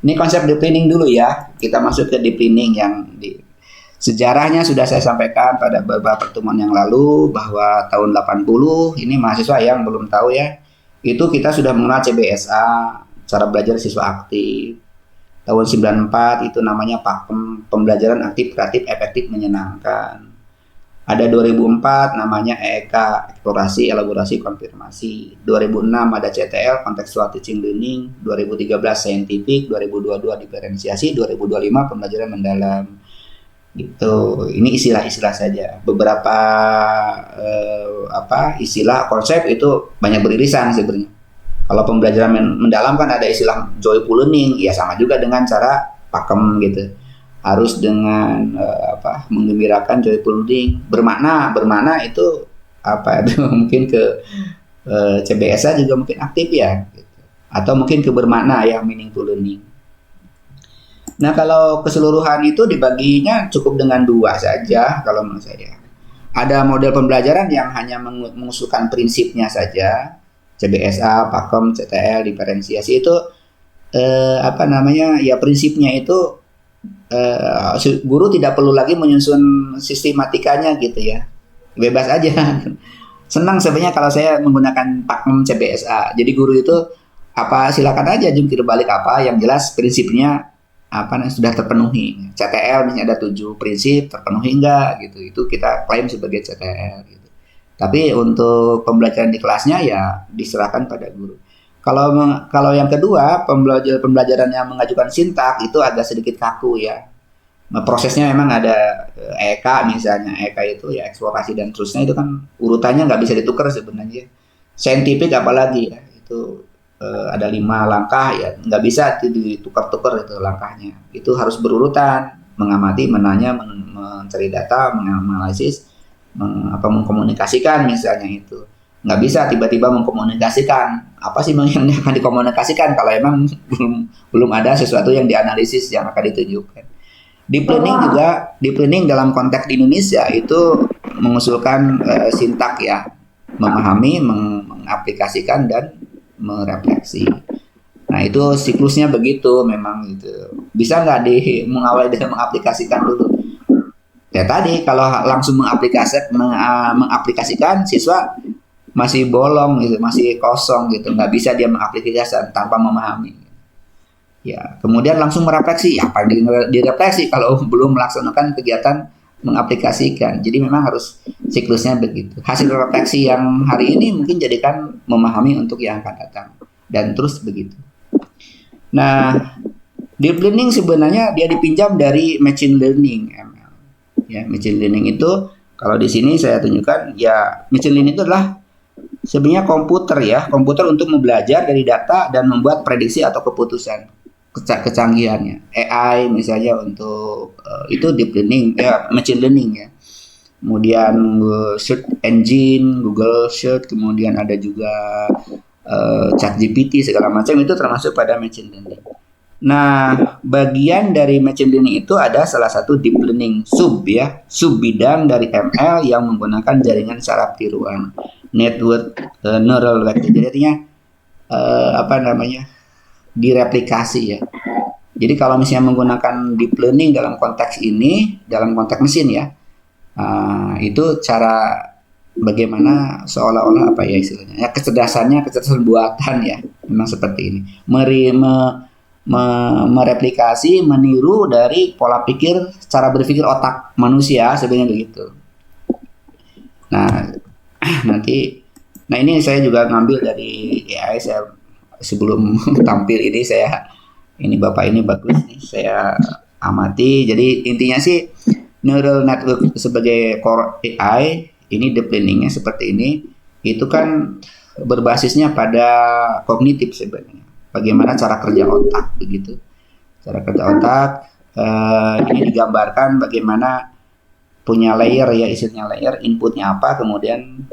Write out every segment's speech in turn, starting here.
Ini konsep deep learning dulu ya. Kita masuk ke deep learning yang di sejarahnya sudah saya sampaikan pada beberapa pertemuan yang lalu bahwa tahun 80 ini mahasiswa yang belum tahu ya. Itu kita sudah mengenal CBSA, cara belajar siswa aktif. Tahun 94 itu namanya PAKEM, pembelajaran aktif, kreatif, efektif, menyenangkan. Ada 2004 namanya EEK, eksplorasi, elaborasi, konfirmasi. 2006 ada CTL, contextual teaching learning. 2013 scientific, 2022 diferensiasi, 2025 pembelajaran mendalam. Gitu. Ini istilah-istilah saja. Beberapa istilah konsep itu banyak beririsan sebenarnya. Kalau pembelajaran mendalam kan ada istilah joyful learning, ya sama juga dengan cara pakem gitu. Harus dengan menggembirakan joyful learning. Bermakna itu itu mungkin ke CBSA juga mungkin aktif ya gitu. Atau mungkin ke bermakna ya, meaningful learning. Nah, kalau keseluruhan itu dibaginya cukup dengan 2 saja kalau menurut saya. Ada model pembelajaran yang hanya mengusulkan prinsipnya saja, CBSA, PAKEM, CTL, diferensiasi itu ya prinsipnya itu guru tidak perlu lagi menyusun sistematikanya gitu ya, bebas aja. Senang sebenarnya kalau saya menggunakan PAKEM CBSA. Jadi guru itu silakan aja jungkir balik yang jelas prinsipnya sudah terpenuhi. CTL misalnya ada 7 prinsip, terpenuhi enggak gitu. Itu kita klaim sebagai CTL gitu. Tapi untuk pembelajaran di kelasnya ya diserahkan pada guru. Kalau yang kedua, pembelajaran yang mengajukan sintak itu agak sedikit kaku ya. Prosesnya memang ada EK misalnya. EK itu ya eksplorasi dan terusnya, itu kan urutannya nggak bisa ditukar sebenarnya. Scientific apalagi ya, itu ada 5 langkah ya, nggak bisa ditukar-tukar itu langkahnya. Itu harus berurutan, mengamati, menanya, mencari data, menganalisis, mengkomunikasikan misalnya itu. Nggak bisa tiba-tiba mengkomunikasikan apa sih yang akan dikomunikasikan kalau emang belum ada sesuatu yang dianalisis yang akan ditunjukkan. Deep learning dalam konteks di Indonesia itu mengusulkan sintak ya, memahami, mengaplikasikan dan merefleksi. Nah itu siklusnya begitu memang gitu. Bisa nggak mengawali dengan mengaplikasikan dulu? Ya tadi kalau langsung mengaplikasikan siswa masih bolong gitu, masih kosong gitu, nggak bisa dia mengaplikasikan tanpa memahami. Ya kemudian langsung merefleksi, apa direfleksi kalau belum melaksanakan kegiatan mengaplikasikan. Jadi memang harus siklusnya begitu. Hasil refleksi yang hari ini mungkin jadikan memahami untuk yang akan datang dan terus begitu. Nah, deep learning sebenarnya dia dipinjam dari machine learning ML. Ya, machine learning itu kalau di sini saya tunjukkan ya, machine learning itu adalah sebenarnya komputer untuk belajar dari data dan membuat prediksi atau keputusan. Kecanggihannya AI misalnya untuk itu deep learning ya, machine learning ya. Kemudian search engine, Google Search, kemudian ada juga ChatGPT segala macam itu termasuk pada machine learning. Nah, bagian dari machine learning itu ada salah satu deep learning sub bidang dari ML yang menggunakan jaringan saraf tiruan, network neural network. Jadi artinya direplikasi ya. Jadi kalau misalnya menggunakan deep learning dalam konteks ini, dalam konteks mesin ya, itu cara bagaimana seolah-olah istilahnya, kecerdasan buatan ya, memang seperti ini. Mereplikasi, meniru dari pola pikir, cara berpikir otak manusia sebenarnya begitu. Nah, ini saya juga ngambil dari AI. Sebelum tampil ini Bapak ini bagus nih, saya amati. Jadi intinya sih neural network sebagai core AI ini deep learningnya seperti ini, itu kan berbasisnya pada kognitif sebenarnya. Bagaimana cara kerja otak begitu. Cara kerja otak ini digambarkan bagaimana punya layer ya, isinya layer, inputnya apa, kemudian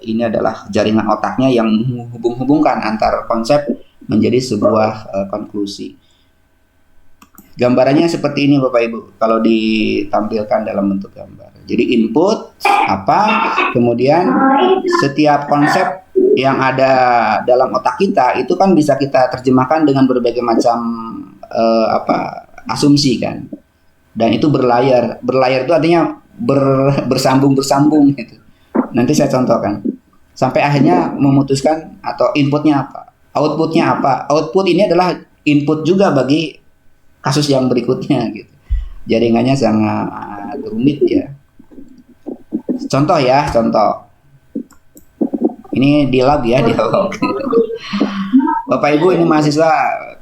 ini adalah jaringan otaknya yang menghubung-hubungkan antar konsep menjadi sebuah konklusi. Gambarannya seperti ini Bapak Ibu, kalau ditampilkan dalam bentuk gambar. Jadi input apa, kemudian setiap konsep yang ada dalam otak kita itu kan bisa kita terjemahkan dengan berbagai macam asumsi kan, dan itu berlayar itu artinya bersambung gitu. Nanti saya contohkan sampai akhirnya memutuskan atau inputnya apa, outputnya apa. Output ini adalah input juga bagi kasus yang berikutnya gitu. Jaringannya sangat rumit ya. Contoh ini dialog ya, dialog. Bapak Ibu, ini mahasiswa,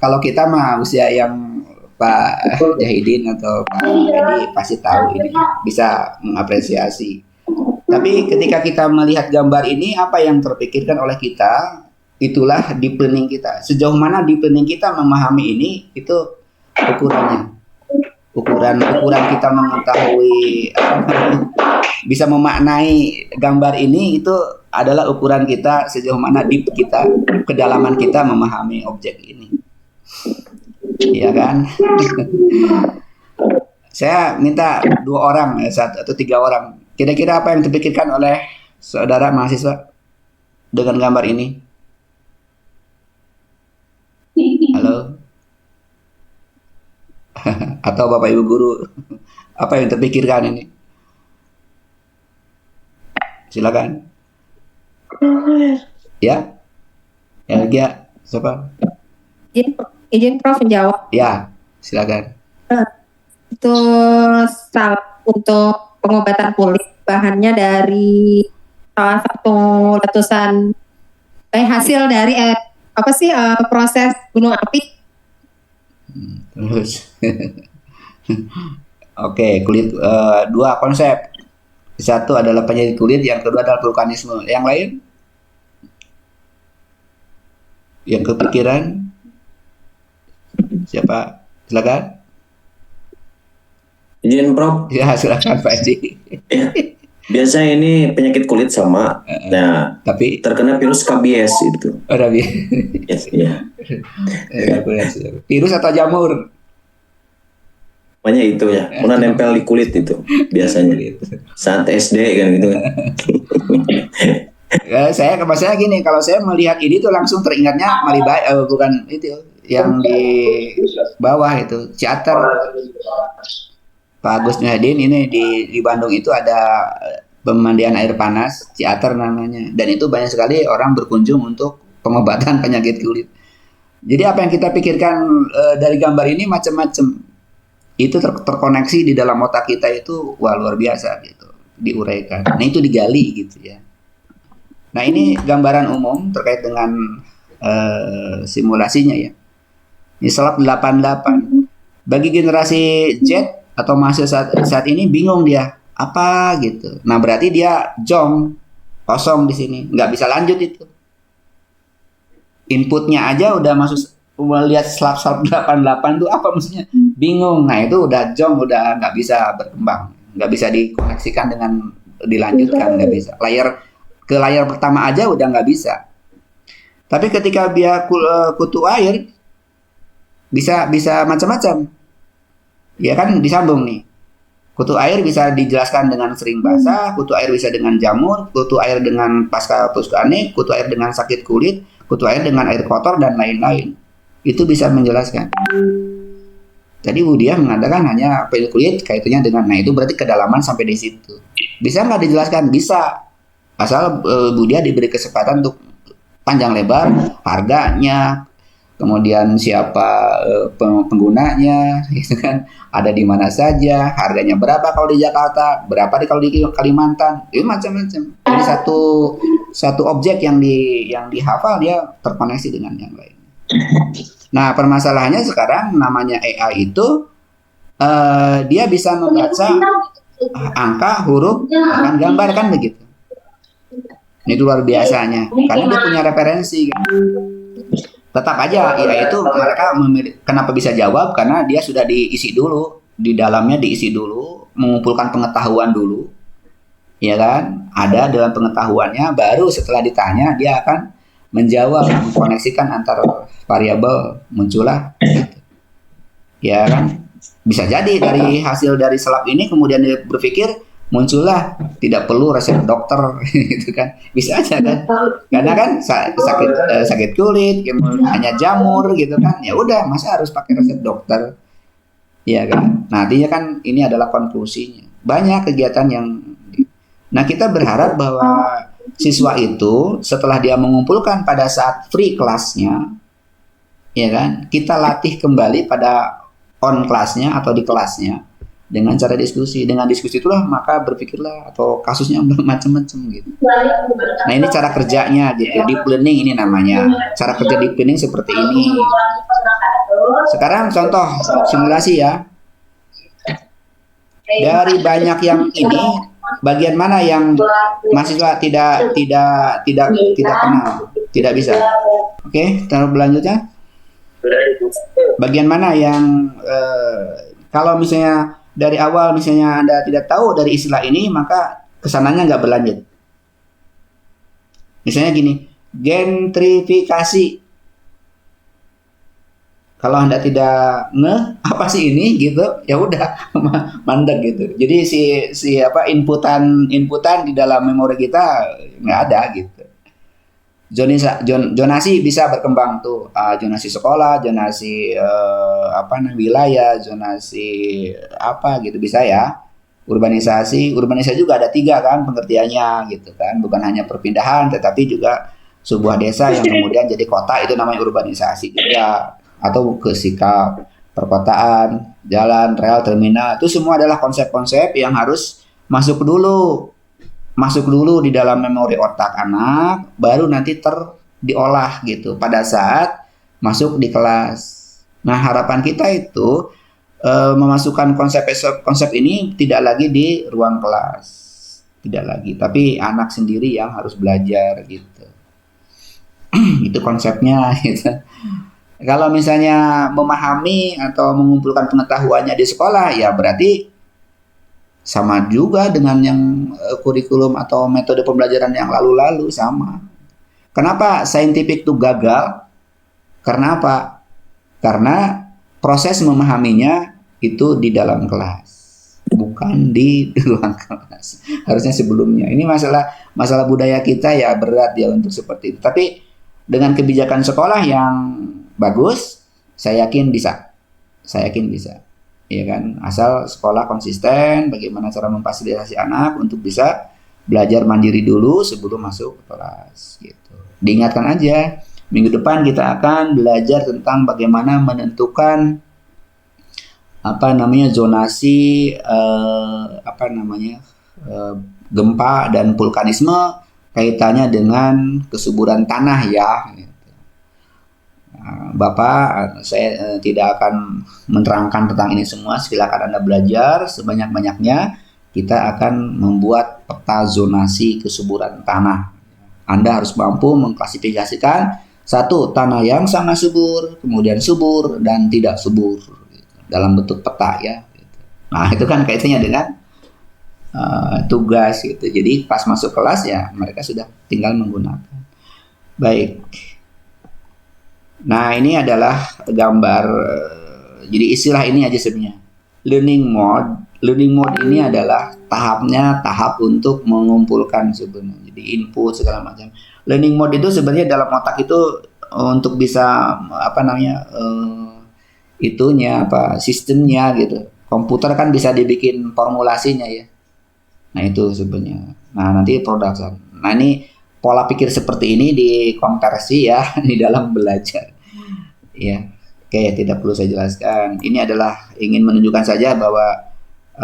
kalau kita mah usia yang Pak Jahidin atau Pak Edi pasti tahu ini, bisa mengapresiasi. Tapi ketika kita melihat gambar ini, apa yang terpikirkan oleh kita, itulah deep learning kita. Sejauh mana deep learning kita memahami ini, itu ukurannya. Ukuran kita mengetahui, bisa memaknai gambar ini, itu adalah ukuran kita sejauh mana deep kita, kedalaman kita memahami objek ini. Iya kan? Saya minta 2 orang, 1 atau 3 orang. Kira-kira apa yang terpikirkan oleh saudara mahasiswa dengan gambar ini? Halo? Atau Bapak Ibu guru, apa yang terpikirkan ini? Silakan. Ya? Elgia, siapa? Izin Prof menjawab. Ya, silakan. Itu untuk pengobatan kulit, bahannya dari salah satu letusan, hasil dari proses gunung api. Terus, oke, kulit, 2 konsep. Satu adalah penyakit kulit, yang kedua adalah vulkanisme. Yang lain? Yang kepikiran? Siapa? Silakan. Izin Prof. Ya, silakan Pak Edi. Ya. Biasa ini penyakit kulit sama. Nah, tapi terkena virus KBS itu. Oh, tapi Yes, ya. Virus atau jamur? Namanya itu ya. Pernah nempel di kulit itu biasanya. Saat SD kan gitu kan. Saya gini, kalau saya melihat ini tuh langsung teringatnya Malibai, bukan itu yang di bawah itu Ciater. Pak Agus Nuhadin ini di Bandung itu ada pemandian air panas, Ciater namanya, dan itu banyak sekali orang berkunjung untuk pengobatan penyakit kulit. Jadi apa yang kita pikirkan dari gambar ini macam-macam, itu terkoneksi di dalam otak kita itu, wah luar biasa gitu, diuraikan. Nah itu digali gitu ya. Nah ini gambaran umum terkait dengan simulasinya ya. Ini slide 88. Bagi generasi Z atau mahasiswa saat ini bingung dia apa gitu. Nah berarti dia jong, kosong di sini, nggak bisa lanjut itu. Inputnya aja udah masuk, melihat slide 88 tuh apa maksudnya, bingung. Nah itu udah jong, udah nggak bisa berkembang, nggak bisa dikoneksikan dengan dilanjutkan, nggak bisa. Ke layar pertama aja udah nggak bisa. Tapi ketika dia kutu air bisa macam-macam. Ya kan disambung nih. Kutu air bisa dijelaskan dengan sering basah, kutu air bisa dengan jamur, kutu air dengan pasca vulkanik, kutu air dengan sakit kulit, kutu air dengan air kotor dan lain-lain. Itu bisa menjelaskan. Tadi Budia mengatakan hanya penyakit kulit kaitannya dengan, nah itu berarti kedalaman sampai di situ. Bisa nggak dijelaskan? Bisa. Asal Budia diberi kesempatan untuk panjang lebar, harganya, kemudian siapa penggunanya, gitu kan, ada di mana saja, harganya berapa kalau di Jakarta, berapa kalau di Kalimantan, itu macam-macam. Jadi satu objek yang dihafal dia terkoneksi dengan yang lain. Nah permasalahannya sekarang namanya AI itu dia bisa membaca angka, huruf, bahkan gambar kan begitu. Ini luar biasanya, karena dia punya referensi kan. Tetap aja AI itu mereka kenapa bisa jawab, karena dia sudah diisi dulu, di dalamnya diisi dulu, mengumpulkan pengetahuan dulu, ya kan, ada dalam pengetahuannya, baru setelah ditanya dia akan menjawab, mengkoneksikan antar variabel, muncullah gitu. Ya kan, bisa jadi dari hasil dari slab ini kemudian dia berpikir muncullah tidak perlu resep dokter gitu kan, bisa aja kan, karena kan sakit kulit hanya jamur gitu kan, ya udah masa harus pakai resep dokter, ya kan. Nah artinya kan ini adalah konklusinya, banyak kegiatan yang, nah kita berharap bahwa siswa itu setelah dia mengumpulkan pada saat free kelasnya, ya kan, kita latih kembali pada on kelasnya atau di kelasnya dengan cara diskusi. Dengan diskusi itulah maka berpikirlah atau kasusnya macam-macam gitu. Nah ini cara kerjanya gitu, deep learning ini namanya. Cara kerja deep learning seperti ini. Sekarang contoh simulasi ya. Dari banyak yang ini, bagian mana yang mahasiswa tidak kenal, tidak bisa? Oke, taruh berlanjutnya. Bagian mana yang kalau misalnya dari awal misalnya Anda tidak tahu dari istilah ini, maka kesananya nggak berlanjut. Misalnya gini, gentrifikasi. Kalau Anda tidak apa sih ini gitu, ya udah mandek gitu. Jadi si inputan di dalam memori kita nggak ada gitu. Zonasi bisa berkembang tuh, zonasi sekolah, zonasi wilayah, zonasi apa gitu bisa ya. Urbanisasi juga ada 3 kan pengertiannya gitu kan, bukan hanya perpindahan tetapi juga sebuah desa yang kemudian jadi kota, itu namanya urbanisasi juga, atau ke sikap perkotaan, jalan, rel, terminal, itu semua adalah konsep-konsep yang harus masuk dulu di dalam memori otak anak, baru nanti diolah gitu pada saat masuk di kelas. Nah harapan kita itu memasukkan konsep ini tidak lagi di ruang kelas, tidak lagi, tapi anak sendiri yang harus belajar gitu. Itu konsepnya gitu. Kalau misalnya memahami atau mengumpulkan pengetahuannya di sekolah, ya berarti sama juga dengan yang kurikulum atau metode pembelajaran yang lalu-lalu sama. Kenapa scientific itu gagal? Karena apa? Karena proses memahaminya itu di dalam kelas, bukan di ruang kelas. Harusnya sebelumnya. Ini masalah budaya kita ya, berat ya untuk seperti itu. Tapi dengan kebijakan sekolah yang bagus, saya yakin bisa. Ya kan, asal sekolah konsisten bagaimana cara memfasilitasi anak untuk bisa belajar mandiri dulu sebelum masuk ke kelas gitu. Diingatkan aja, minggu depan kita akan belajar tentang bagaimana menentukan zonasi gempa dan vulkanisme, kaitannya dengan kesuburan tanah ya. Bapak, saya tidak akan menerangkan tentang ini semua. Silakan Anda belajar sebanyak-banyaknya. Kita akan membuat peta zonasi kesuburan tanah. Anda harus mampu mengklasifikasikan, 1, tanah yang sangat subur, kemudian subur dan tidak subur dalam bentuk peta ya. Nah itu kan kaitannya dengan tugas gitu. Jadi pas masuk kelas ya mereka sudah tinggal menggunakan. Baik. Nah ini adalah gambar, jadi istilah ini aja sebenarnya. Learning mode ini adalah tahap untuk mengumpulkan sebenarnya. Jadi input segala macam. Learning mode itu sebenarnya dalam otak itu untuk bisa sistemnya gitu. Komputer kan bisa dibikin formulasinya ya. Nah itu sebenarnya. Nah nanti production. Nah ini pola pikir seperti ini dikonversi ya di dalam belajar. Ya, oke, tidak perlu saya jelaskan. Ini adalah ingin menunjukkan saja bahwa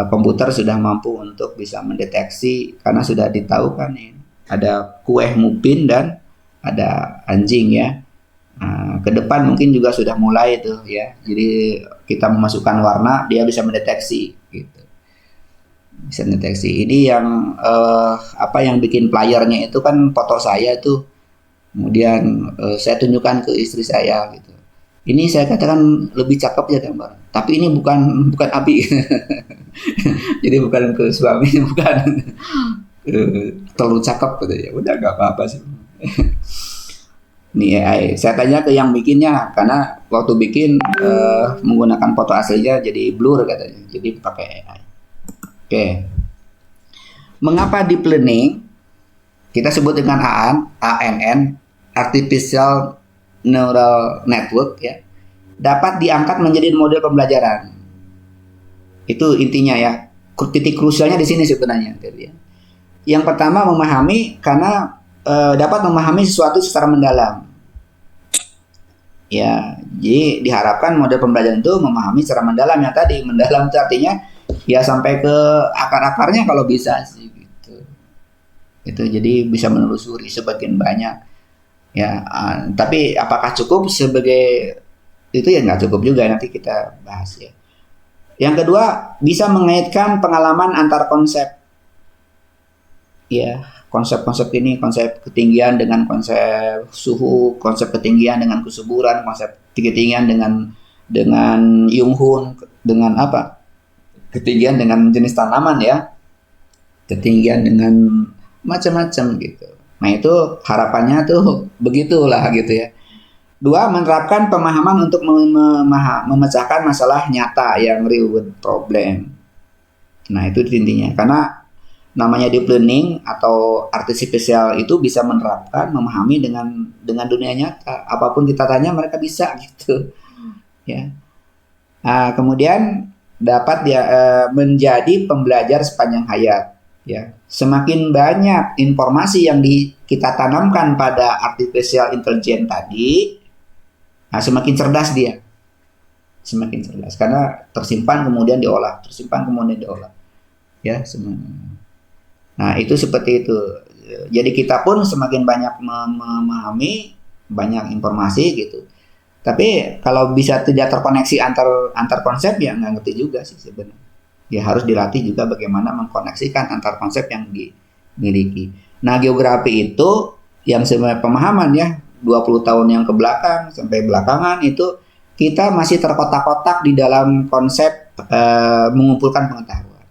komputer sudah mampu untuk bisa mendeteksi, karena sudah ditahu kan ini ada kueh mupin dan ada anjing ya. Nah, ke depan mungkin juga sudah mulai tuh ya. Jadi kita memasukkan warna, dia bisa mendeteksi gitu. Bisa mendeteksi. Ini yang yang bikin playernya itu kan foto saya tuh. Kemudian saya tunjukkan ke istri saya gitu. Ini saya katakan lebih cakep ya gambar. Tapi ini bukan Abi. Jadi bukan ke suami, bukan terlalu cakep gitu ya. Udah nggak apa-apa sih. Ini AI. Saya tanya ke yang bikinnya, karena waktu bikin menggunakan foto aslinya jadi blur katanya. Jadi pakai AI. Oke. Mengapa deep learning kita sebut dengan ANN, artificial neural network ya, dapat diangkat menjadi model pembelajaran. Itu intinya ya. Titik krusialnya di sini sebenarnya. Yang pertama memahami karena dapat memahami sesuatu secara mendalam. Ya, jadi diharapkan model pembelajaran itu memahami secara mendalam yang tadi. Mendalam itu artinya ya sampai ke akar-akarnya kalau bisa sih gitu. Itu jadi bisa menelusuri sebagian banyak. Ya, tapi apakah cukup sebagai itu ya nggak cukup juga, nanti kita bahas ya. Yang kedua, bisa mengaitkan pengalaman antar konsep. Ya, konsep-konsep ini, konsep ketinggian dengan konsep suhu, konsep ketinggian dengan kesuburan, konsep ketinggian dengan Yung-hoon, dengan apa? Ketinggian dengan jenis tanaman ya. Ketinggian dengan macam-macam gitu. Nah, itu harapannya tuh begitulah gitu ya. Dua, menerapkan pemahaman untuk memecahkan masalah nyata yang real world problem. Nah, itu intinya. Karena namanya deep learning atau artificial itu bisa menerapkan, memahami dengan dunia nyata. Apapun kita tanya mereka bisa gitu. Ya. Nah, kemudian dapat dia menjadi pembelajar sepanjang hayat. Ya. Semakin banyak informasi yang kita tanamkan pada artificial intelligence tadi, nah, semakin cerdas dia, semakin cerdas karena tersimpan kemudian diolah, ya semuanya. Nah, itu seperti itu. Jadi kita pun semakin banyak memahami banyak informasi gitu. Tapi kalau bisa tidak terkoneksi antar konsep ya nggak ngerti juga sih sebenarnya. Ya harus dilatih juga bagaimana mengkoneksikan antar konsep yang dimiliki. Nah, geografi itu yang sebenarnya pemahaman ya 20 tahun yang ke belakang sampai belakangan itu kita masih terkotak-kotak di dalam konsep mengumpulkan pengetahuan.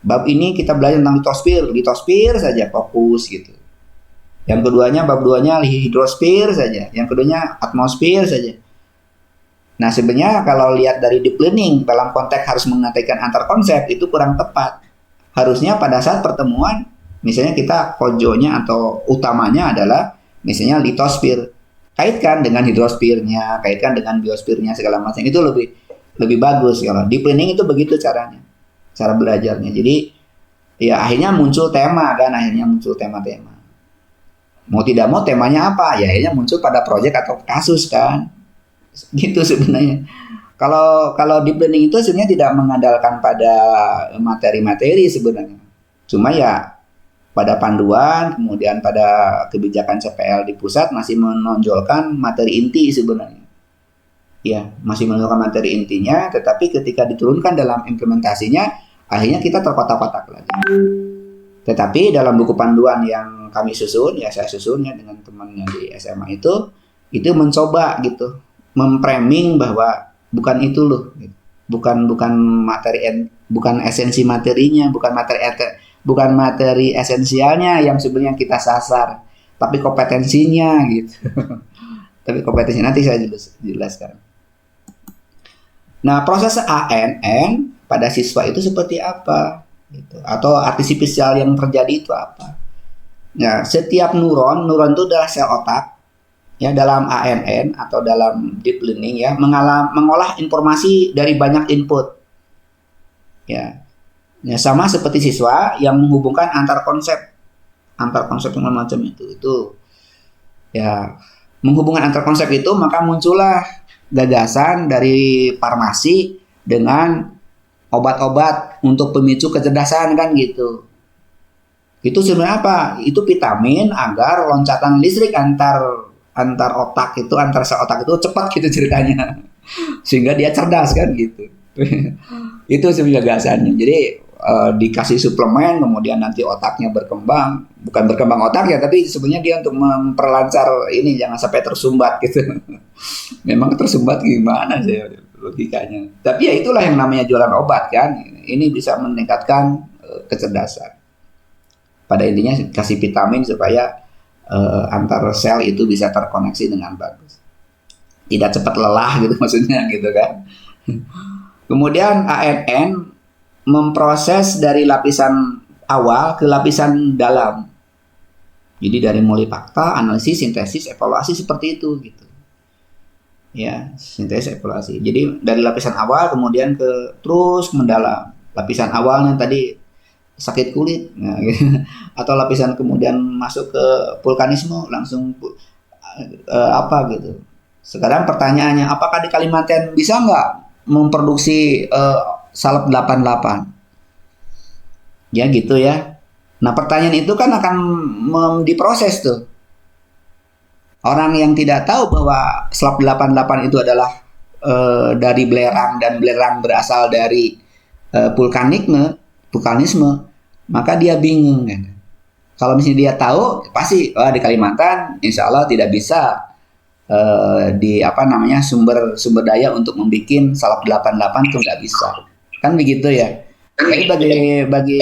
Bab ini kita belajar tentang litosfer saja fokus gitu. Yang keduanya bab 2-nya hidrosfer saja, yang keduanya atmosfer saja. Nah, sebenarnya kalau lihat dari deep learning dalam konteks harus mengaitkan antar konsep itu kurang tepat. Harusnya pada saat pertemuan misalnya kita pojonya atau utamanya adalah misalnya litosfer, kaitkan dengan hidrosfernya, kaitkan dengan biosfernya segala macam, itu lebih bagus. Kalau deep learning itu begitu caranya, cara belajarnya. Jadi ya akhirnya muncul tema. Mau tidak mau temanya apa? Ya akhirnya muncul pada proyek atau kasus kan, gitu sebenarnya. Kalau deep learning itu sebenarnya tidak mengandalkan pada materi-materi sebenarnya, cuma ya pada panduan, kemudian pada kebijakan CPL di pusat masih menonjolkan materi inti sebenarnya. Ya, masih menonjolkan materi intinya, tetapi ketika diturunkan dalam implementasinya, akhirnya kita terkotak-kotak lagi. Tetapi dalam buku panduan yang kami susun, ya saya susunnya dengan temannya di SMA itu mencoba gitu, memframing bahwa bukan itu loh, bukan materi, bukan esensi materinya, bukan materi esensialnya yang sebenarnya kita sasar, tapi kompetensinya gitu. Tapi kompetensi nanti saya jelaskan. Nah, proses ANN pada siswa itu seperti apa? Gitu. Atau artificial yang terjadi itu apa? Nah, setiap neuron itu adalah sel otak. Ya, dalam ANN atau dalam deep learning ya mengolah informasi dari banyak input. Ya. Ya, sama seperti siswa yang menghubungkan antar konsep dengan macam itu ya, menghubungkan antar konsep itu, maka muncullah gagasan dari farmasi dengan obat-obat untuk pemicu kecerdasan kan gitu. Itu sebenarnya apa? Itu vitamin agar loncatan listrik antar otak itu, antar sel otak itu cepat gitu ceritanya, sehingga dia cerdas kan gitu. Itu sebenarnya gagasannya. Jadi dikasih suplemen, kemudian nanti otaknya berkembang, bukan berkembang otak ya, tapi sebenarnya dia untuk memperlancar ini jangan sampai tersumbat gitu. Memang tersumbat gimana sih logikanya? Tapi ya itulah yang namanya jualan obat kan. Ini bisa meningkatkan kecerdasan. Pada intinya kasih vitamin supaya antar sel itu bisa terkoneksi dengan bagus. Tidak cepat lelah gitu maksudnya gitu kan. Kemudian ANN memproses dari lapisan awal ke lapisan dalam. Jadi dari mulai fakta, analisis, sintesis, evaluasi seperti itu gitu. Ya, sintesis, evaluasi. Jadi dari lapisan awal kemudian terus mendalam. Lapisan awalnya tadi sakit kulit, ya, gitu. Atau lapisan kemudian masuk ke vulkanisme langsung apa gitu. Sekarang pertanyaannya, apakah di Kalimantan bisa nggak memproduksi salep 88? Ya gitu ya. Nah pertanyaan itu kan akan diproses tuh. Orang yang tidak tahu bahwa salep 88 itu adalah dari belerang dan belerang berasal dari vulkanisme, maka dia bingung kan. Kalau misalnya dia tahu, pasti di Kalimantan, insya Allah tidak bisa di sumber daya untuk membuat salep 88 itu nggak bisa, kan begitu ya. Jadi bagi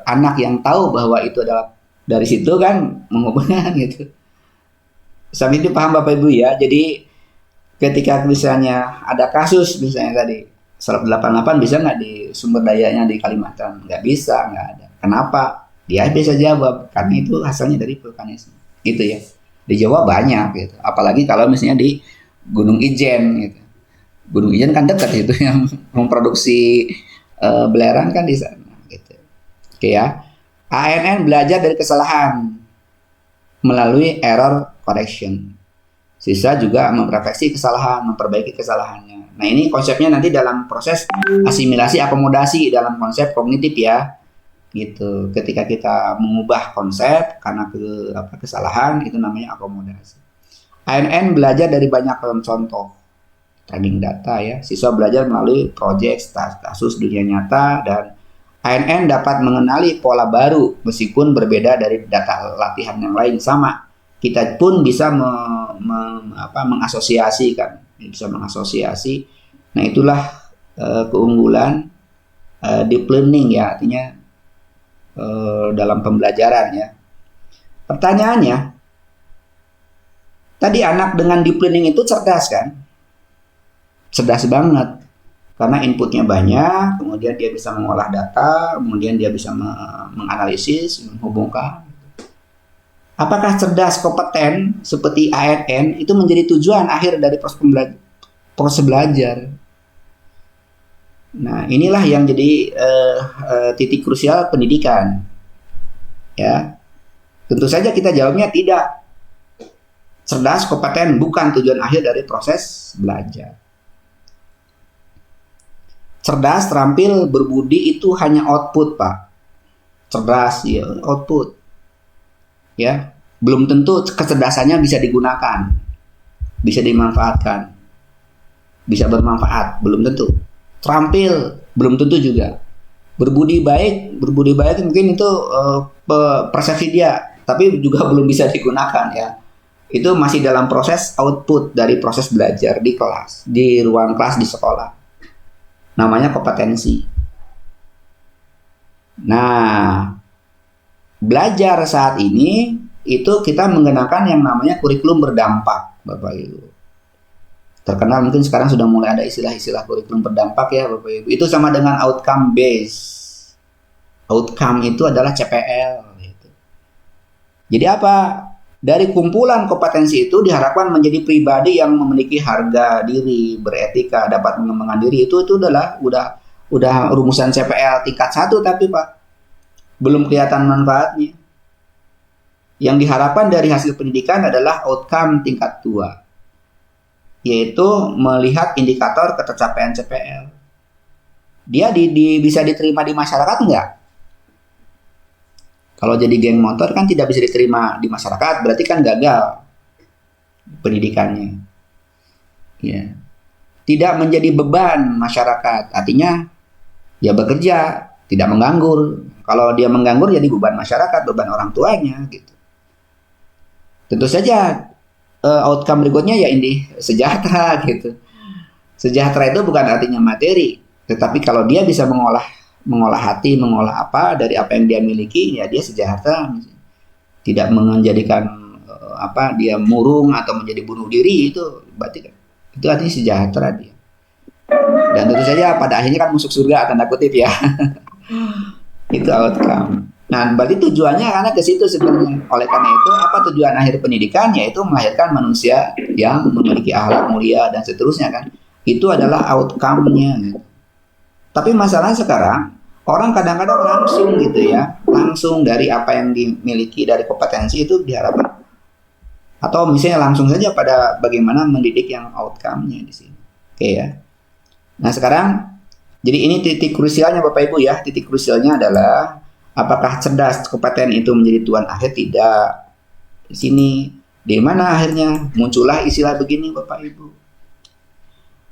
anak yang tahu bahwa itu adalah dari situ kan menghubungkan gitu. Sampai itu paham Bapak Ibu ya. Jadi ketika misalnya ada kasus misalnya tadi salep 88 bisa nggak di sumber dayanya di Kalimantan? Nggak bisa, nggak ada. Kenapa? Dia bisa jawab karena itu hasilnya dari vulkanisme, gitu ya. Di Jawa banyak gitu. Apalagi kalau misalnya di Gunung Ijen gitu. Gunung Ijen kan dekat itu yang memproduksi belerang kan di sana gitu. Oke ya. ANN belajar dari kesalahan melalui error correction. Siswa juga memperbaiki kesalahannya. Nah ini konsepnya nanti dalam proses asimilasi akomodasi dalam konsep kognitif ya, gitu. Ketika kita mengubah konsep karena kesalahan itu namanya akomodasi. ANN belajar dari banyak contoh training data ya. Siswa belajar melalui proyek kasus dunia nyata dan ANN dapat mengenali pola baru meskipun berbeda dari data latihan yang lain sama. Kita pun bisa mengasosiasikan, bisa mengasosiasi. Nah itulah keunggulan deep learning ya, artinya dalam pembelajaran ya. Pertanyaannya, tadi anak dengan deep learning itu cerdas kan? Cerdas banget, karena inputnya banyak, kemudian dia bisa mengolah data, kemudian dia bisa menganalisis, menghubungkan. Apakah cerdas kompeten seperti ANN itu menjadi tujuan akhir dari proses belajar? Nah, inilah yang jadi titik krusial pendidikan. Ya. Tentu saja kita jawabnya tidak. Cerdas kompeten bukan tujuan akhir dari proses belajar. Cerdas, terampil, berbudi itu hanya output, Pak. Cerdas ya, output. Ya, belum tentu kecerdasannya bisa digunakan, bisa dimanfaatkan, bisa bermanfaat, belum tentu. Terampil, belum tentu juga. Berbudi baik mungkin itu persepsi dia, tapi juga belum bisa digunakan ya. Itu masih dalam proses output dari proses belajar di kelas, di ruang kelas di sekolah. Namanya kompetensi. Nah, belajar saat ini itu kita menggunakan yang namanya kurikulum berdampak, Bapak Ibu. Terkenal mungkin sekarang sudah mulai ada istilah-istilah kurikulum berdampak ya, Bapak Ibu. Itu sama dengan outcome based. Outcome itu adalah CPL gitu. Jadi apa? Dari kumpulan kompetensi itu diharapkan menjadi pribadi yang memiliki harga diri, beretika, dapat mengembangkan diri. Itu adalah udah rumusan CPL tingkat 1 tapi Pak belum kelihatan manfaatnya. Yang diharapkan dari hasil pendidikan adalah outcome tingkat 2, yaitu melihat indikator ketercapaian CPL. Dia bisa diterima di masyarakat enggak? Kalau jadi geng motor kan tidak bisa diterima di masyarakat, berarti kan gagal pendidikannya. Ya. Tidak menjadi beban masyarakat, artinya ya bekerja, tidak menganggur. Kalau dia menganggur jadi beban masyarakat, beban orang tuanya gitu. Tentu saja outcome berikutnya ya ini sejahtera gitu. Sejahtera itu bukan artinya materi, tetapi kalau dia bisa mengolah hati, mengolah apa dari apa yang dia miliki, ya dia sejahtera. Tidak menjadikan dia murung atau menjadi bunuh diri, itu berarti itu artinya sejahtera dia. Dan tentu saja pada akhirnya kan masuk surga tanda kutip ya. Itu outcome. Nah, berarti tujuannya karena ke situ sebenarnya. Oleh karena itu, apa tujuan akhir pendidikan? Yaitu melahirkan manusia yang memiliki akhlak mulia dan seterusnya kan. Itu adalah outcome-nya. Gitu. Tapi masalahnya sekarang orang kadang-kadang langsung gitu ya, langsung dari apa yang dimiliki dari kompetensi itu diharapkan. Atau misalnya langsung saja pada bagaimana mendidik yang outcome-nya di sini. Oke ya. Nah sekarang, jadi ini titik krusialnya Bapak Ibu ya. Titik krusialnya adalah apakah cerdas kompeten itu menjadi tuan akhir? Tidak. Di sini, di mana akhirnya muncullah istilah begini Bapak Ibu.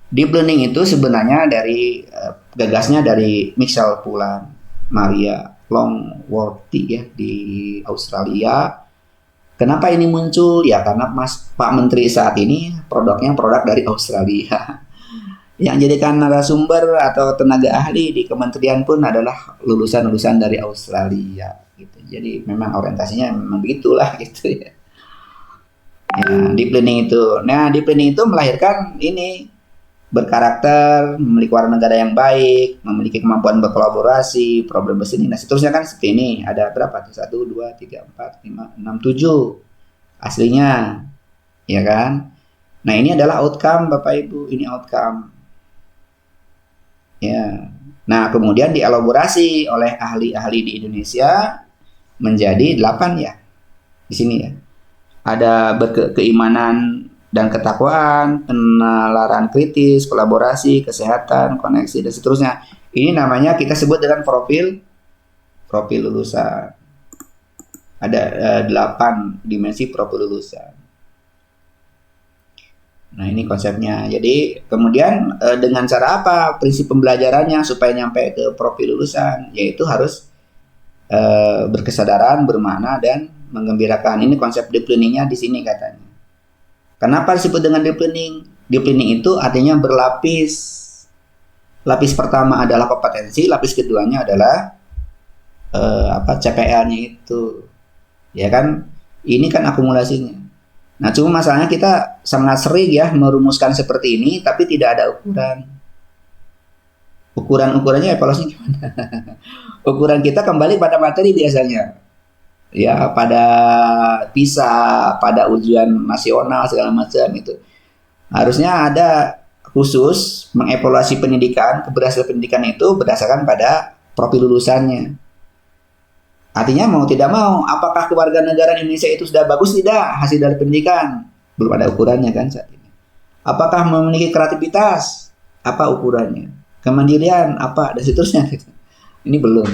Deep learning itu sebenarnya dari gagasnya dari Michel Poulan, Maria Longworthy ya di Australia. Kenapa ini muncul? Ya karena Pak Menteri saat ini produknya produk dari Australia. Yang jadikan narasumber atau tenaga ahli di kementerian pun adalah lulusan-lulusan dari Australia gitu. Jadi memang orientasinya memang begitulah gitu ya. Ya, deep learning itu. Nah, deep learning itu melahirkan ini berkarakter, memiliki warga negara yang baik, memiliki kemampuan berkolaborasi, problem listening, nah seterusnya kan seperti ini. Ada berapa tuh? 1, 2, 3, 4, 5, 6, 7 aslinya. Ya kan? Nah, ini adalah outcome Bapak Ibu, ini outcome. Ya. Nah, kemudian dielaborasi oleh ahli-ahli di Indonesia menjadi 8 ya. Di sini ya. Ada keimanan dan ketakwaan, penalaran kritis, kolaborasi, kesehatan, koneksi dan seterusnya. Ini namanya kita sebut dengan profil lulusan. Ada 8 dimensi profil lulusan. Nah, ini konsepnya. Jadi, kemudian dengan cara apa prinsip pembelajarannya supaya nyampe ke profil lulusan? Yaitu harus berkesadaran, bermakna, dan menggembirakan. Ini konsep deep learning-nya di sini katanya. Kenapa disebut dengan deep learning? Deep learning itu artinya berlapis. Lapis pertama adalah kompetensi, lapis keduanya adalah CPL-nya itu. Ya kan? Ini kan akumulasinya. Nah, cuma masalahnya kita sangat sering ya merumuskan seperti ini, tapi tidak ada ukuran. Ukuran-ukurannya evaluasinya gimana? Ukuran kita kembali pada materi biasanya. Ya, pada PISA, pada ujian nasional segala macam itu. Harusnya ada khusus mengevaluasi pendidikan, keberhasilan pendidikan itu berdasarkan pada profil lulusannya. Artinya mau tidak mau, apakah kewarganegaraan Indonesia itu sudah bagus tidak hasil dari pendidikan? Belum ada ukurannya kan saat ini. Apakah memiliki kreativitas? Apa ukurannya? Kemandirian apa dan seterusnya gitu. Ini belum.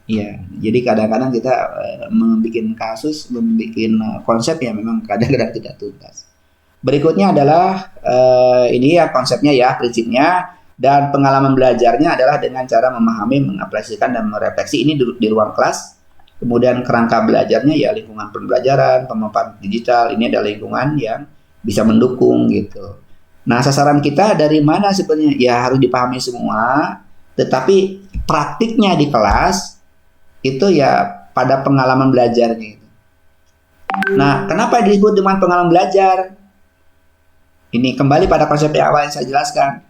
Iya, jadi kadang-kadang kita membuat kasus, membuat konsep yang memang kadang-kadang tidak tuntas. Berikutnya adalah ini ya konsepnya ya, prinsipnya. Dan pengalaman belajarnya adalah dengan cara memahami, mengaplikasikan, dan merefleksi ini di ruang kelas. Kemudian kerangka belajarnya ya lingkungan pembelajaran, pemanfaatan digital. Ini adalah lingkungan yang bisa mendukung gitu. Nah, sasaran kita dari mana sebenarnya? Ya harus dipahami semua. Tetapi praktiknya di kelas itu ya pada pengalaman belajarnya itu. Nah, kenapa disebut dengan pengalaman belajar? Ini kembali pada konsep yang awal yang saya jelaskan.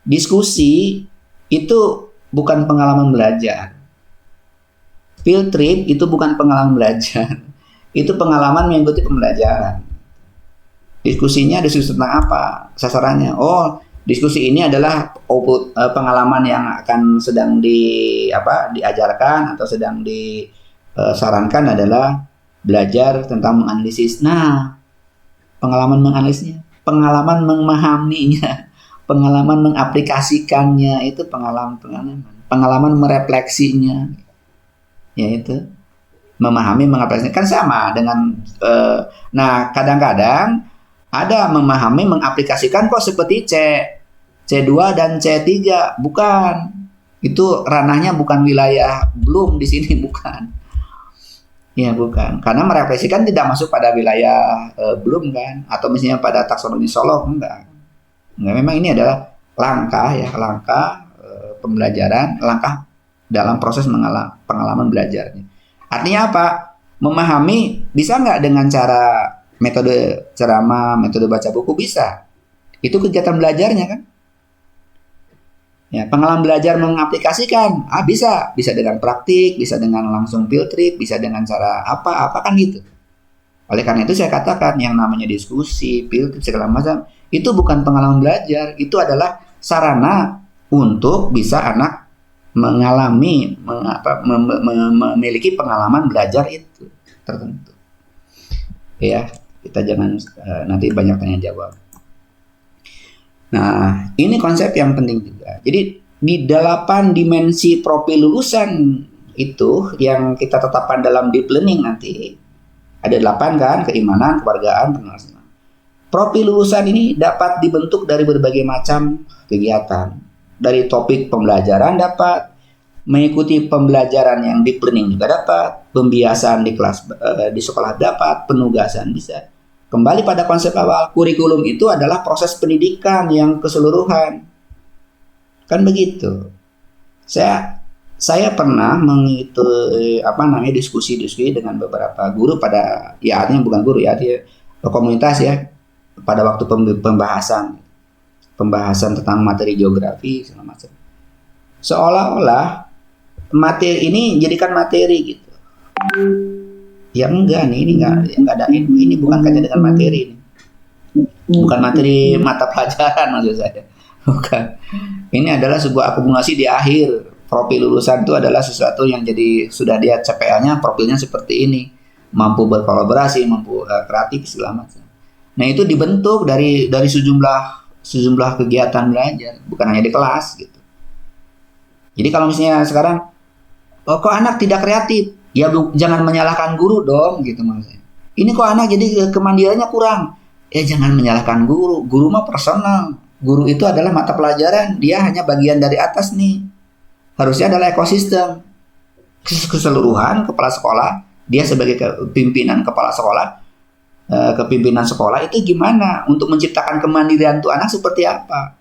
Diskusi itu bukan pengalaman belajar. Field trip itu bukan pengalaman belajar. Itu pengalaman mengikuti pembelajaran. Diskusinya diskusi tentang apa? Sasarannya. Oh, diskusi ini adalah pengalaman yang akan sedang diajarkan atau sedang disarankan adalah belajar tentang menganalisis. Nah, pengalaman menganalisisnya, pengalaman memahaminya, pengalaman mengaplikasikannya itu pengalaman merefleksinya, yaitu memahami, mengaplikasikan kan sama dengan nah kadang-kadang ada memahami, mengaplikasikan kok seperti C2 dan C3 bukan, itu ranahnya bukan wilayah belum di sini bukan, ya bukan, karena merefleksikan tidak masuk pada wilayah belum kan, atau misalnya pada taksonomi Solo enggak, memang ini adalah langkah pembelajaran, langkah dalam proses pengalaman belajarnya. Artinya apa? Memahami bisa nggak dengan cara metode ceramah, metode baca buku? Bisa. Itu kegiatan belajarnya kan. Ya, pengalaman belajar mengaplikasikan, bisa dengan praktik, bisa dengan langsung field trip, bisa dengan cara apa kan gitu. Oleh karena itu saya katakan yang namanya diskusi, field trip segala macam itu bukan pengalaman belajar, itu adalah sarana untuk bisa anak mengalami, memiliki pengalaman belajar itu tertentu. Ya, kita jangan nanti banyak tanya jawab. Nah, ini konsep yang penting juga. Jadi di 8 dimensi profil lulusan itu yang kita tetapkan dalam deep learning nanti ada 8 kan, keimanan, kewargaan, pengenalan. Profil lulusan ini dapat dibentuk dari berbagai macam kegiatan. Dari topik pembelajaran dapat, mengikuti pembelajaran yang deep learning juga dapat, pembiasaan di kelas di sekolah dapat, penugasan bisa. Kembali pada konsep awal, kurikulum itu adalah proses pendidikan yang keseluruhan. Kan begitu. Saya pernah mengikuti diskusi-diskusi dengan beberapa guru pada, ya artinya bukan guru ya, dia komunitas ya, pada waktu pembahasan tentang materi geografi segala macam. Seolah-olah materi ini jadikan materi gitu. Ya enggak nih, ini enggak ada, ini bukan kaitan dengan materi ini. Bukan materi mata pelajaran maksud saya. Bukan. Ini adalah sebuah akumulasi di akhir. Profil lulusan itu adalah sesuatu yang jadi sudah dia CPL-nya profilnya seperti ini. Mampu berkolaborasi, mampu kreatif segala macam. Nah, itu dibentuk dari sejumlah kegiatan belajar, bukan hanya di kelas gitu. Jadi kalau misalnya sekarang kok anak tidak kreatif? Ya jangan menyalahkan guru dong gitu maksudnya. Ini kok anak jadi kemandiriannya kurang. Ya jangan menyalahkan guru. Guru mah personal. Guru itu adalah mata pelajaran. Dia hanya bagian dari atas nih. Harusnya adalah ekosistem. Keseluruhan kepala sekolah. Dia sebagai pimpinan kepala sekolah. Kepimpinan sekolah itu gimana? Untuk menciptakan kemandirian tuh anak seperti apa?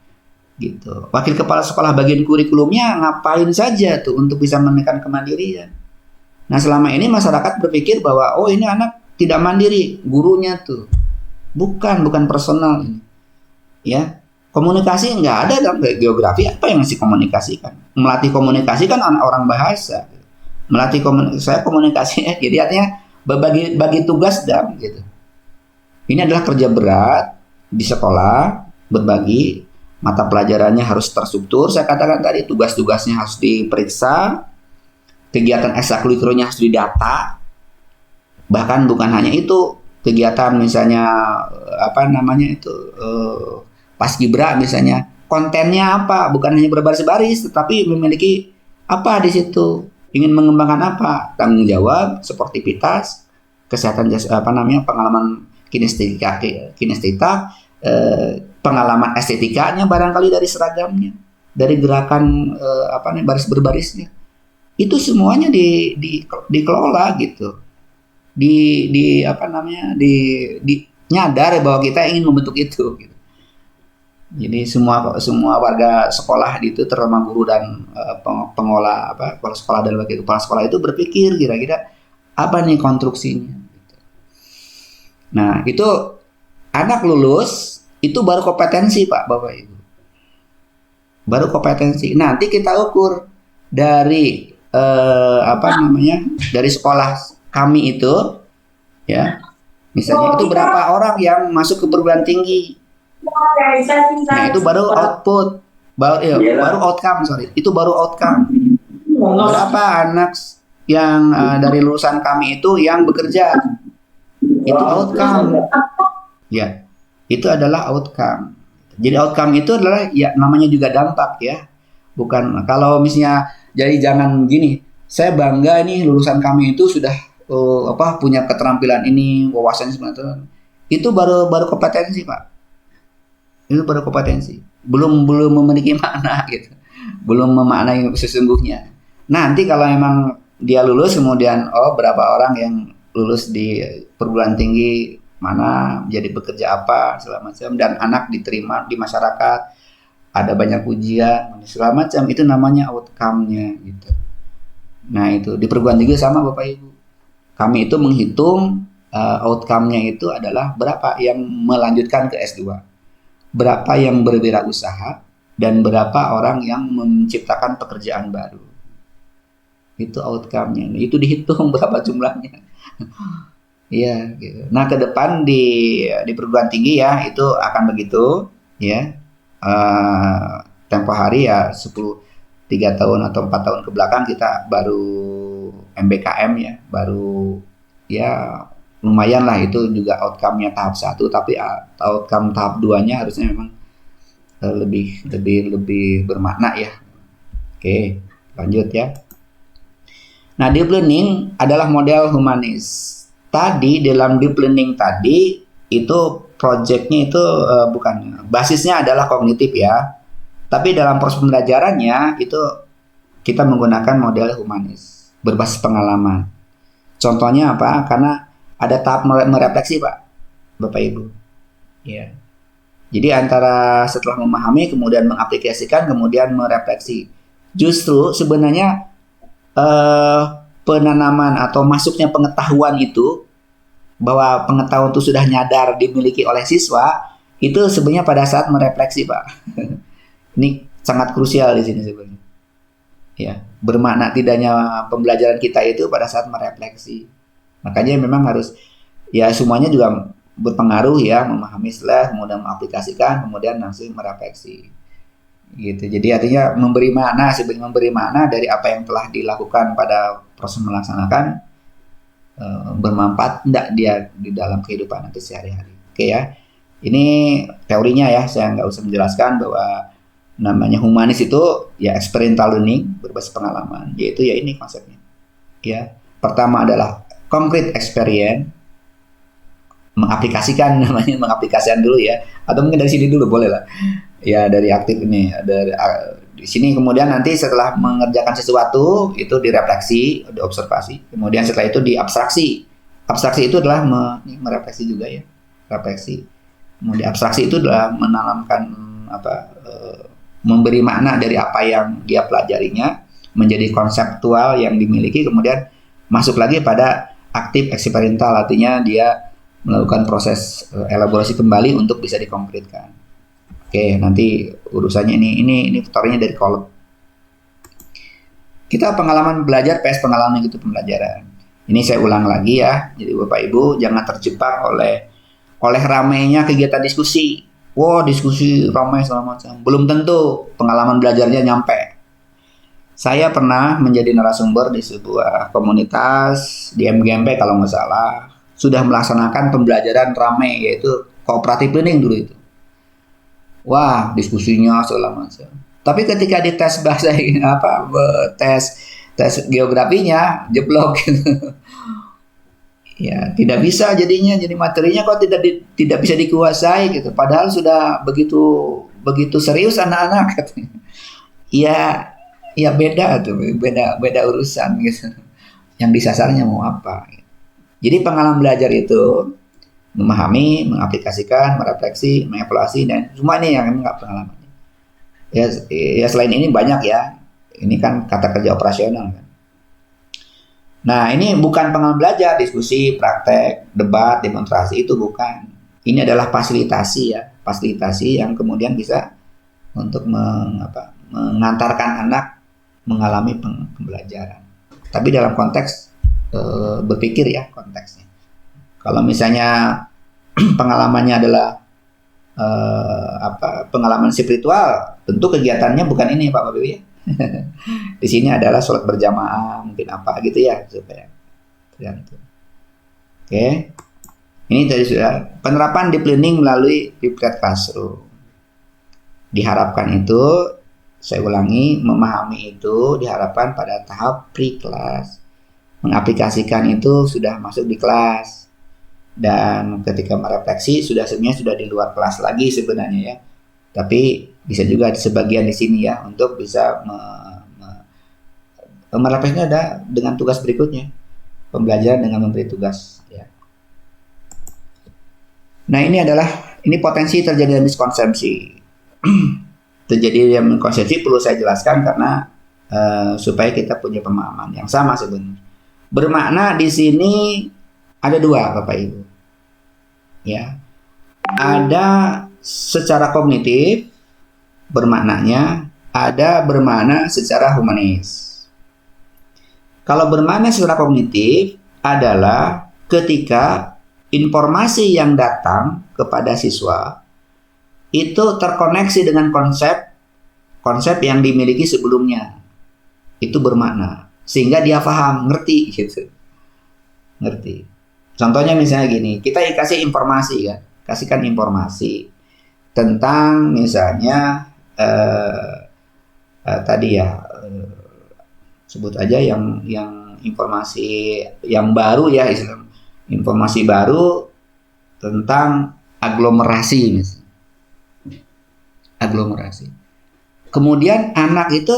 Gitu. Wakil kepala sekolah bagian kurikulumnya ngapain saja tuh untuk bisa menekan kemandirian. Nah, selama ini masyarakat berpikir bahwa ini anak tidak mandiri, gurunya tuh. Bukan personal ini. Ya. Komunikasi nggak ada dalam geografi, apa yang mesti komunikasikan? Melatih komunikasi kan anak orang bahasa. Melatih saya komunikasi jadi artinya bagi tugas gitu. Ini adalah kerja berat di sekolah, berbagi mata pelajarannya harus terstruktur, saya katakan tadi tugas-tugasnya harus diperiksa. Kegiatan ekstrakurikulernya harus didata. Bahkan bukan hanya itu, kegiatan misalnya Paskibra misalnya, kontennya apa? Bukan hanya berbaris-baris, tetapi memiliki apa di situ? Ingin mengembangkan apa? Tanggung jawab, sportivitas, kesehatan pengalaman kinestetika, pengalaman estetikanya barangkali dari seragamnya, dari gerakan baris berbarisnya. Itu semuanya dikelola gitu. Nyadar bahwa kita ingin membentuk itu gitu. Jadi semua warga sekolah itu terutama guru dan pengelola kepala sekolah dan wakil kepala sekolah itu berpikir kira-kira apa nih konstruksinya gitu. Nah, itu anak lulus itu baru kompetensi Pak Bapak Ibu. Baru kompetensi. Nanti kita ukur dari dari sekolah kami itu ya, misalnya itu berapa orang yang masuk ke perguruan tinggi. Nah, itu baru output, baru outcome, itu baru outcome. Berapa anak yang dari lulusan kami itu yang bekerja, itu outcome. Ya, itu adalah outcome. Jadi outcome itu adalah ya namanya juga dampak ya. Bukan kalau misalnya jadi jangan gini, saya bangga nih lulusan kami itu sudah punya keterampilan ini, wawasan sebenarnya. Itu baru kompetensi, Pak. Itu baru kompetensi. Belum memiliki makna gitu. Belum memaknai sesungguhnya. Nanti kalau memang dia lulus kemudian berapa orang yang lulus di perguruan tinggi mana, jadi bekerja apa segala macam, dan anak diterima di masyarakat, ada banyak ujian segala macam, itu namanya outcome-nya gitu. Nah, itu di perguruan tinggi sama Bapak Ibu. Kami itu menghitung outcome-nya itu adalah berapa yang melanjutkan ke S2. Berapa yang berwirausaha, dan berapa orang yang menciptakan pekerjaan baru. Itu outcome-nya. Itu dihitung berapa jumlahnya. Iya, gitu. Nah, ke depan di perguruan tinggi ya itu akan begitu, ya. Tempo hari ya 3 tahun atau 4 tahun ke belakang kita baru MBKM ya, baru ya lumayan lah, itu juga outcome-nya tahap 1, tapi outcome tahap 2-nya harusnya memang lebih bermakna ya. Oke, lanjut ya. Nah, deep learning adalah model humanis. Tadi dalam deep learning tadi itu projectnya itu bukan basisnya adalah kognitif ya, tapi dalam proses pembelajarannya itu kita menggunakan model humanis berbasis pengalaman. Contohnya apa? Karena ada tahap merefleksi, Pak, Bapak Ibu. Ya. Jadi antara setelah memahami kemudian mengaplikasikan kemudian merefleksi. Justru sebenarnya penanaman atau masuknya pengetahuan itu, bahwa pengetahuan itu sudah nyadar dimiliki oleh siswa, itu sebenarnya pada saat merefleksi, Pak. Ini sangat krusial di sini sebenarnya. Ya, bermakna tidaknya pembelajaran kita itu pada saat merefleksi. Makanya memang harus ya semuanya juga berpengaruh ya, memahami setelah kemudian mengaplikasikan kemudian langsung merefleksi. Gitu. Jadi artinya memberi makna dari apa yang telah dilakukan pada proses melaksanakan bermanfaat enggak dia di dalam kehidupan nanti sehari-hari. Oke ya. Ini teorinya ya, saya nggak usah menjelaskan bahwa namanya humanis itu ya experiential learning berbasis pengalaman, yaitu ya ini konsepnya. Ya. Pertama adalah concrete experience, mengaplikasikan dulu ya, atau mungkin dari sini dulu boleh lah. Ya dari aktif ini, di sini kemudian nanti setelah mengerjakan sesuatu itu direfleksi, diobservasi, kemudian setelah itu diabstraksi. Abstraksi itu adalah merefleksi juga ya, refleksi. Kemudian abstraksi itu adalah menanamkan memberi makna dari apa yang dia pelajarinya menjadi konseptual yang dimiliki, kemudian masuk lagi pada aktif eksperimental, artinya dia melakukan proses elaborasi kembali untuk bisa dikonkretkan. Oke, nanti urusannya ini faktornya dari kolom. Kita pengalaman belajar PS pengalaman itu pembelajaran. Ini saya ulang lagi ya. Jadi Bapak Ibu jangan terjebak oleh ramainya kegiatan diskusi. Wow, diskusi ramai segala macam. Belum tentu pengalaman belajarnya nyampe. Saya pernah menjadi narasumber di sebuah komunitas di MGMP kalau nggak salah, sudah melaksanakan pembelajaran ramai, yaitu cooperative learning dulu itu. Wah, diskusinya segala macam. Tapi ketika dites bahasa tes geografinya jeblok gitu. Ya, tidak bisa jadinya, jadi materinya kok tidak bisa dikuasai gitu. Padahal sudah begitu serius anak-anak katanya. Ya beda tuh, beda urusan gitu. Yang disasarnya mau apa. Jadi pengalaman belajar itu memahami, mengaplikasikan, merefleksi, mengevaluasi, dan semua ini yang enggak pengalamannya. Ya selain ini banyak ya. Ini kan kata kerja operasional kan. Nah, ini bukan pengalaman belajar, diskusi, praktek, debat, demonstrasi, itu bukan. Ini adalah fasilitasi ya, fasilitasi yang kemudian bisa untuk mengantarkan anak mengalami pembelajaran. Tapi dalam konteks berpikir ya konteksnya. Kalau misalnya pengalamannya adalah pengalaman spiritual, tentu kegiatannya bukan ini Pak Bapak ya. Di sini adalah sholat berjamaah, mungkin apa gitu ya, supaya tergantung. Oke. Ini tadi sudah penerapan deep learning melalui hybrid classroom. Diharapkan itu, saya ulangi, memahami itu diharapkan pada tahap pre-class. Mengaplikasikan itu sudah masuk di kelas. Dan ketika merefleksi sebenarnya sudah di luar kelas lagi sebenarnya ya. Tapi bisa juga sebagian di sini ya untuk bisa merefleksinya ada dengan tugas berikutnya. Pembelajaran dengan memberi tugas ya. Nah, ini potensi terjadi miskonsepsi. Terjadi miskonsepsi perlu saya jelaskan karena supaya kita punya pemahaman yang sama sebenarnya. Bermakna di sini ada dua Bapak Ibu. Ya. Ada secara kognitif bermaknanya, ada bermakna secara humanis. Kalau bermakna secara kognitif adalah ketika informasi yang datang kepada siswa itu terkoneksi dengan konsep yang dimiliki sebelumnya. Itu bermakna. Sehingga dia paham, ngerti gitu. Ngerti. Contohnya misalnya gini, kita kasih informasi kan, kasihkan informasi tentang misalnya tadi ya sebut aja yang informasi yang baru ya, informasi baru tentang aglomerasi misalnya. Aglomerasi. Kemudian anak itu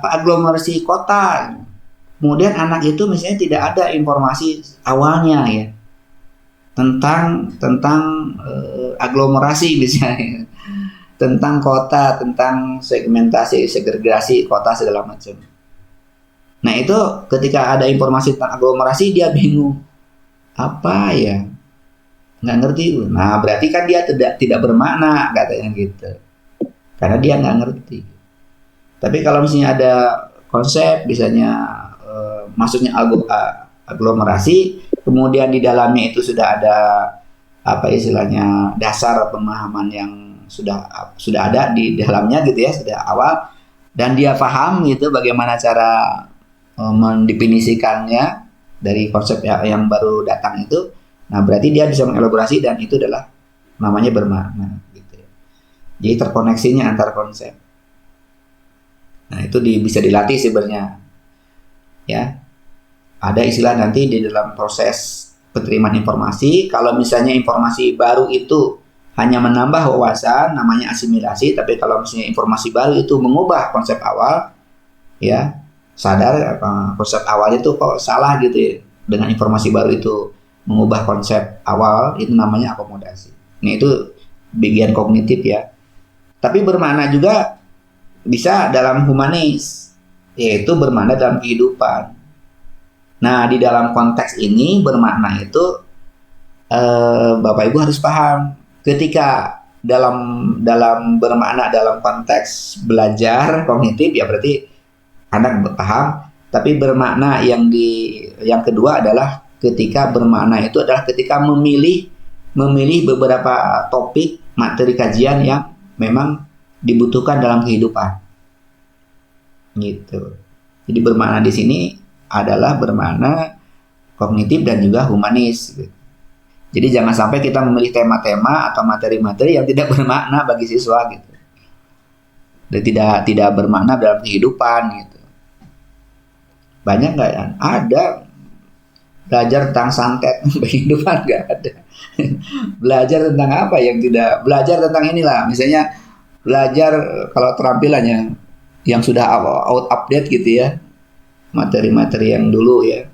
aglomerasi kota. Kemudian anak itu misalnya tidak ada informasi awalnya ya tentang aglomerasi misalnya, tentang kota, tentang segmentasi, segregasi kota segala macam. Nah itu ketika ada informasi tentang aglomerasi dia bingung, apa ya, nggak ngerti. Nah berarti kan dia tidak bermakna katanya gitu, karena dia nggak ngerti. Tapi kalau misalnya ada konsep, misalnya maksudnya aglomerasi, kemudian di dalamnya itu sudah ada apa istilahnya dasar pemahaman yang sudah ada di dalamnya gitu ya, sudah awal, dan dia paham gitu bagaimana cara mendefinisikannya dari konsep yang baru datang itu. Nah berarti dia bisa mengelaborasi dan itu adalah namanya bermakna gitu ya. Jadi terkoneksinya antar konsep. Nah itu bisa dilatih sebenarnya ya. Ada istilah nanti di dalam proses penerimaan informasi, kalau misalnya informasi baru itu hanya menambah wawasan, namanya asimilasi. Tapi kalau misalnya informasi baru itu mengubah konsep awal, ya sadar konsep awal itu kok salah gitu ya, dengan informasi baru itu mengubah konsep awal, itu namanya akomodasi. Nah itu bagian kognitif ya. Tapi bermakna juga bisa dalam humanis, yaitu bermakna dalam kehidupan. Nah, di dalam konteks ini bermakna itu Bapak Ibu harus paham. Ketika dalam bermakna dalam konteks belajar kognitif ya berarti anak paham, tapi bermakna yang kedua adalah ketika bermakna itu adalah ketika memilih beberapa topik materi kajian yang memang dibutuhkan dalam kehidupan. Gitu. Jadi bermakna di sini adalah bermakna kognitif dan juga humanis. Jadi jangan sampai kita memilih tema-tema atau materi-materi yang tidak bermakna bagi siswa gitu, dan tidak bermakna dalam kehidupan gitu. Banyak nggak ya? Ada belajar tentang santet kehidupan nggak ada. Belajar tentang apa yang tidak, belajar tentang inilah misalnya belajar kalau terampilannya yang sudah update gitu ya, materi-materi yang dulu ya.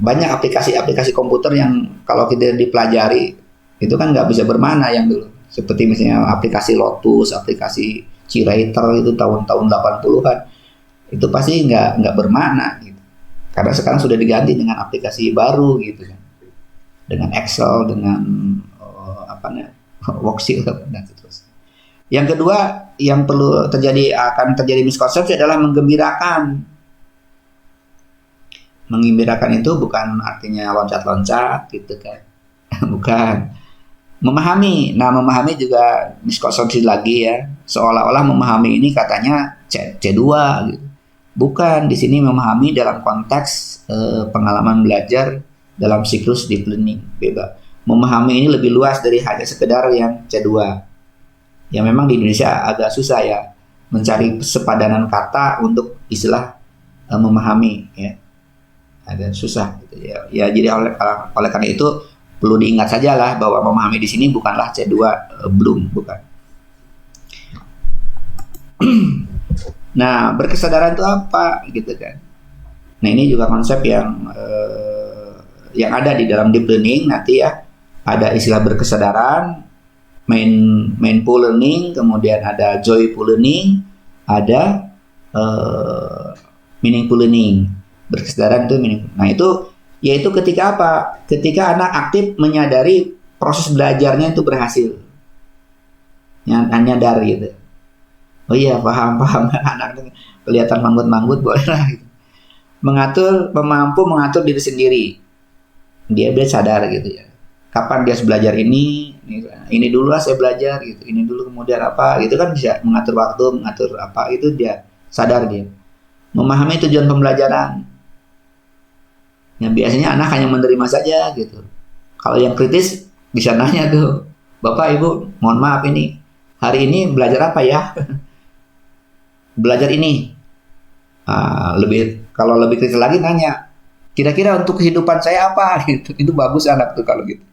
Banyak aplikasi komputer yang kalau kita dipelajari itu kan nggak bisa bermakna yang dulu, seperti misalnya aplikasi Lotus, aplikasi Cirater itu tahun-tahun 80-an itu pasti nggak bermakna gitu, karena sekarang sudah diganti dengan aplikasi baru gitu kan, dengan Excel, dengan Worksheet dan seterusnya. Yang kedua yang akan terjadi miskonsepsi adalah menggembirakan. Menggembirakan itu bukan artinya loncat-loncat gitu kan. Bukan. Memahami. Nah, memahami juga miskonsepsi lagi ya. Seolah-olah memahami ini katanya C2 gitu. Bukan, di sini memahami dalam konteks pengalaman belajar dalam siklus deep learning. Beda. Memahami ini lebih luas dari hanya sekedar yang C2. Ya memang di Indonesia agak susah ya mencari sepadanan kata untuk istilah memahami ya. Agak susah gitu ya. Ya jadi oleh karena itu perlu diingat sajalah bahwa memahami di sini bukanlah C2 belum, bukan. Nah, berkesadaran itu apa gitu kan. Nah, ini juga konsep yang ada di dalam deep learning nanti ya. Ada istilah berkesadaran, mindful learning, kemudian ada joyful learning, ada meaningful learning. Berkesadaran itu meaningful. Nah itu yaitu ketika apa? Ketika anak aktif menyadari proses belajarnya itu berhasil. nyadar gitu. Oh iya, paham anak itu kelihatan manggut-manggut boleh lah gitu. Mampu mengatur diri sendiri. Dia sadar gitu ya. Kapan dia harus belajar ini dulu lah saya belajar gitu. Ini dulu kemudian apa gitu kan, bisa mengatur waktu, mengatur apa itu dia sadar dia. Memahami tujuan pembelajaran. Ya biasanya anak hanya menerima saja gitu. Kalau yang kritis bisa nanya tuh, Bapak Ibu, mohon maaf ini hari ini belajar apa ya? Belajar ini. Kalau lebih kritis lagi nanya, kira-kira untuk kehidupan saya apa gitu. Itu bagus anak tuh kalau gitu.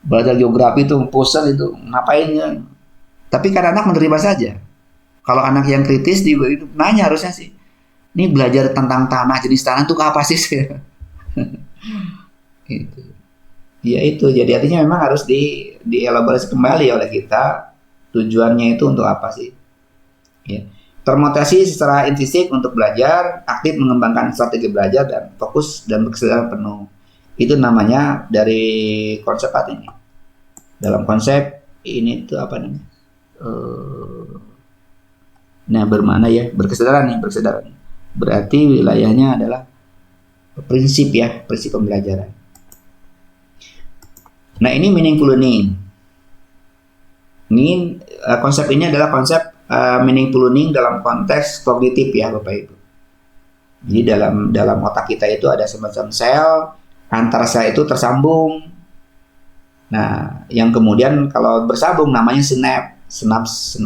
Belajar geografi itu pusat itu ngapain ya? Tapi kan anak menerima saja. Kalau anak yang kritis itu nanya harusnya sih, ini belajar tentang tanah, jenis tanah itu apa sih? Itu. Ya itu. Jadi artinya memang harus dielaborasi kembali oleh kita, tujuannya itu untuk apa sih? Ya. Termotivasi secara intrinsik untuk belajar, aktif mengembangkan strategi belajar dan fokus dan berkesadaran penuh. Itu namanya dari konsep apa ini? Dalam konsep ini itu apa namanya? Nah, bermana ya, berkesadaran. Berarti wilayahnya adalah prinsip pembelajaran. Nah, ini meaningful learning. Ini konsep ini adalah konsep meaningful learning dalam konteks kognitif ya Bapak Ibu. Jadi dalam otak kita itu ada semacam sel, antar sel itu tersambung. Nah, yang kemudian kalau bersambung namanya sinaps.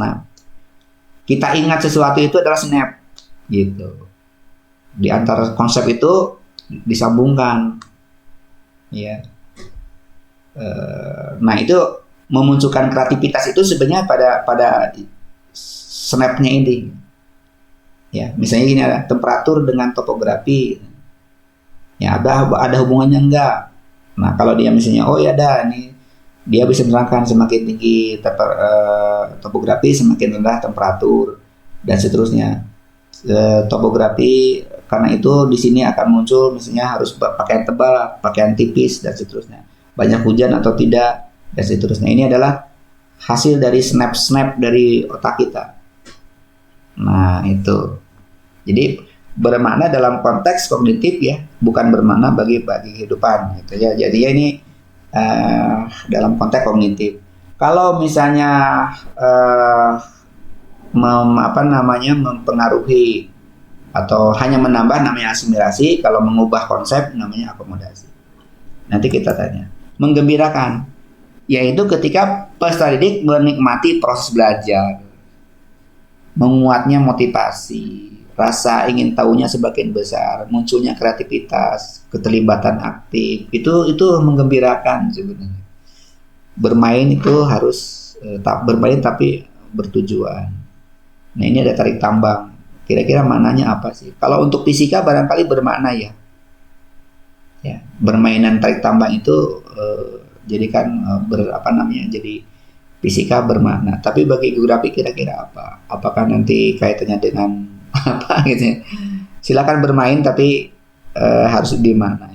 Kita ingat sesuatu itu adalah synapse gitu. Di antara konsep itu disambungkan. Ya. Nah, itu memunculkan kreativitas itu sebenarnya pada snapnya ini. Ya, misalnya gini, ada temperatur dengan topografi. Ya, ada hubungannya enggak? Nah, kalau dia misalnya ini dia bisa menerangkan semakin tinggi topografi semakin rendah temperatur dan seterusnya. Topografi karena itu di sini akan muncul misalnya harus pakaian tebal, pakaian tipis dan seterusnya. Banyak hujan atau tidak dan seterusnya. Ini adalah hasil dari snap dari otak kita. Nah, itu. Jadi bermakna dalam konteks kognitif ya, bukan bermakna bagi kehidupan gitu ya. Jadi ini dalam konteks kognitif. Kalau misalnya mempengaruhi atau hanya menambah namanya asimilasi, kalau mengubah konsep namanya akomodasi. Nanti kita tanya. Menggembirakan, yaitu ketika peserta didik menikmati proses belajar, menguatnya motivasi, rasa ingin tahunya semakin besar, munculnya kreativitas, keterlibatan aktif, itu menggembirakan sebenarnya. Bermain itu harus bermain tapi bertujuan. Nah, ini ada tarik tambang. Kira-kira maknanya apa sih? Kalau untuk fisika barangkali bermakna ya. Ya, bermainan tarik tambang itu jadikan jadi fisika bermakna. Tapi bagi geografi kira-kira apa? Apakah nanti kaitannya dengan apa gitu ya? Silakan bermain tapi harus di mana?